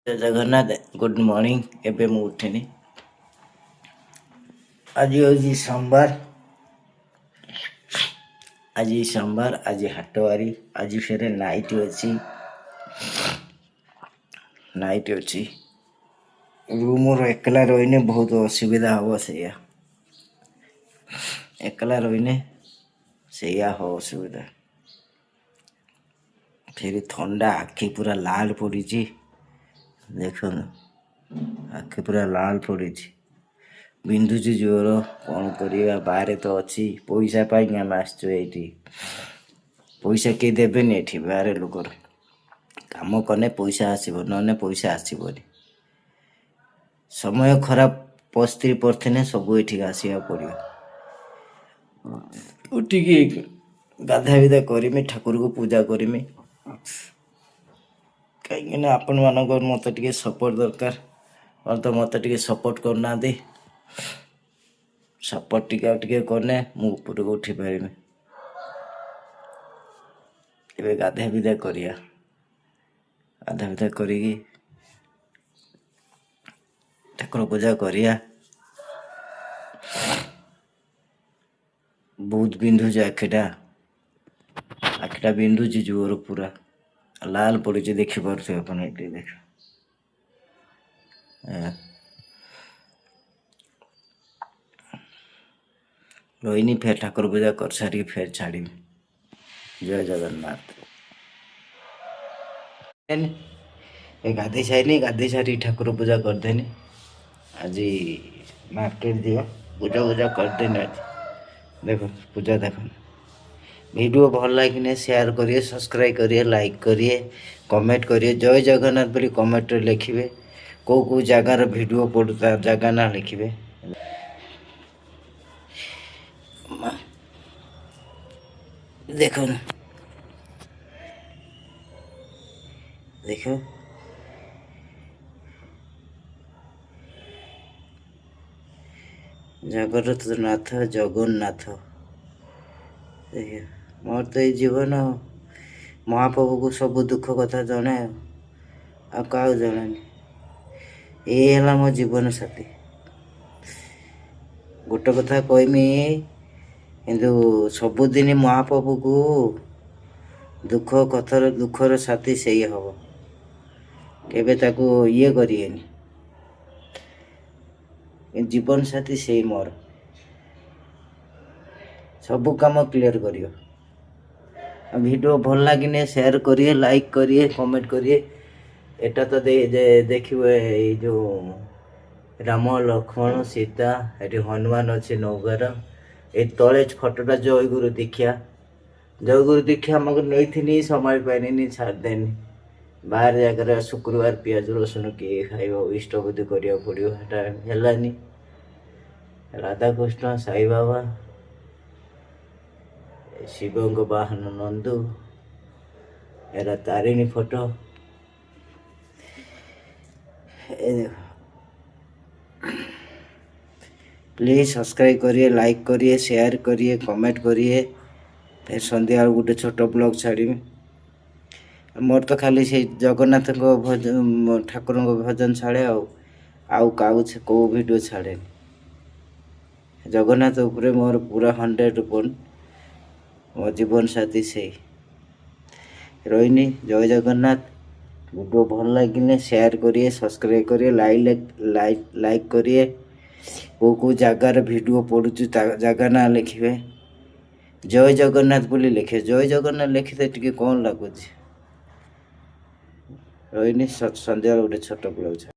जय Jagannath good morning एबे मु उठिनी आज हूँ सोमवार आज हाटवारी आज फेरे नाइट अच्छी रूम एकला रही बहुत असुविधा हम से एकला रही से असुविधा फिर ठंडा आखि पूरा लाल पड़ी देख आखि पूरा लाल पड़ी बिंधुची जोर कौन करवा बाहर तो अच्छी पैसा पाई आम आसटी पैसा किए देवेनि ये बाहर लोकर काम कने पैसा आसब न पैसा आसबनी समय खराब परिस्थिति पड़े सब ये आसवा पड़ो उठिकी गाधा बिधा करमी ठाकुर को पूजा करमी कहीं आपण मानक मत टे सपोर्ट दरकार और तो मत टे सपोर्ट करना सपोर्ट टे कने मु ऊपर को उठी पारि ए गाधा बिधा करिया गाधा बिधा करी ठाकुर पूजा करिया बहुत बिंधुचे आखिटा बिंधुची जोर पूरा लाल पड़ी देखी पार्थे अपन ये देख रोहिणी फेर ठाकुर पूजा कर सारी फेर छाड़ी जय जगन्नाथ गाधे सारी ठाकुर पूजा करदेनी आज मार्केट दिया पूजा वूजा करदेनी आज देखो पूजा देखो वीडियो भल लगे शेयर करिए सब्सक्राइब करिए लाइक करिए कमेंट करिए जय जगन्नाथ बोली कमेंट लिखिए कौ जगार वीडियो पड़ता जगह ना लिखिए देखो देखो जगन्नाथ नाथ जगन्नाथ देखिए मोर तो ये जीवन महाप्रभु को सब दुख कथा जने आ जन ये है मो जीवन साथी गोटे कथा कहमी किंतु सबुदिन महाप्रभु को दुख कथर दुखर साथी से ही हम केबे ताको ये करिएनी जीवन साथी से ही मोर सब काम क्लियर करियो वीडियो भल लगे शेयर करिए लाइक करिए कमेंट करिए एटा तो देखिए जो राम लक्ष्मण सीता ये हनुमान अच्छे नौगार ये तले फटोटा जयगुरु दीक्षा मगर नहीं समय पाइनि छाड़देनि बाहर जगह शुक्रवार पियाज रसुण किए खाइब इष्टबुद्धि करा पड़ो है राधाकृष्ण साई बाबा शिव वाहन Nandu era Tarini photo please subscribe करिए लाइक करिए शेयर करिए कमेंट करिए फिर संध्या गोटे छोट ब्लॉग छाड़ी मोर तो खाली से जगन्नाथ भजन ठाकुर भजन छाड़े आउ कौ वीडियो छाड़े जगन्नाथ उपरे मोर पूरा 100% मो जीवन साथी से रोहिणी जय जगन्नाथ वीडियो भल लगे शेयर करिए सब्सक्राइब करिए लाइक करिए कौ जगार वीडियो पड़ू जगह ना लिखे जय जगन्नाथ बोली लिखे जय जगन्नाथ लिखिते टे कौन लगुच रोहिणी संध्या गोटे छोट ब्लॉग।